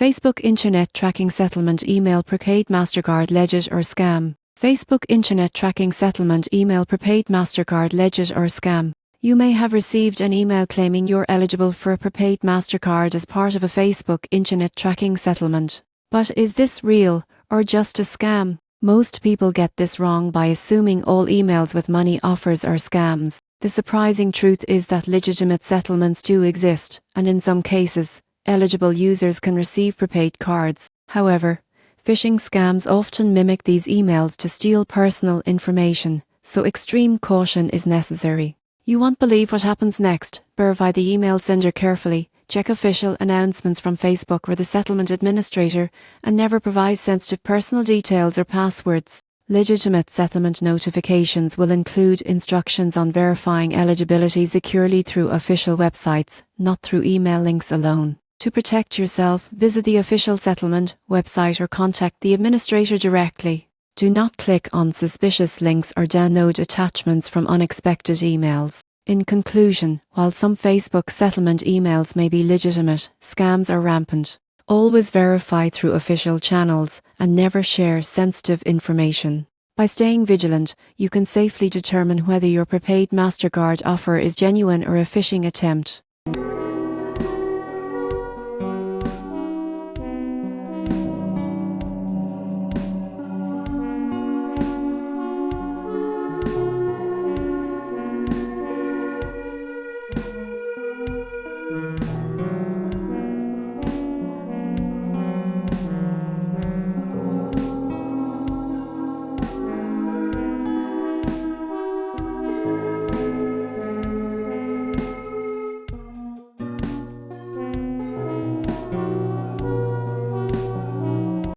Facebook Internet Tracking Settlement Email Prepaid Mastercard Legit or Scam. Facebook Internet Tracking Settlement Email Prepaid Mastercard Legit or Scam. You may have received an email claiming you're eligible for a Prepaid Mastercard as part of a Facebook Internet Tracking settlement. But is this real, or just a scam? Most people get this wrong by assuming all emails with money offers are scams. The surprising truth is that legitimate settlements do exist, and in some cases, eligible users can receive prepaid cards. However, phishing scams often mimic these emails to steal personal information, so extreme caution is necessary. You won't believe what happens next. Verify the email sender carefully, check official announcements from Facebook or the settlement administrator, and never provide sensitive personal details or passwords. Legitimate settlement notifications will include instructions on verifying eligibility securely through official websites, not through email links alone. To protect yourself, visit the official settlement website or contact the administrator directly. Do not click on suspicious links or download attachments from unexpected emails. In conclusion, while some Facebook settlement emails may be legitimate, scams are rampant. Always verify through official channels and never share sensitive information. By staying vigilant, you can safely determine whether your prepaid Mastercard offer is genuine or a phishing attempt.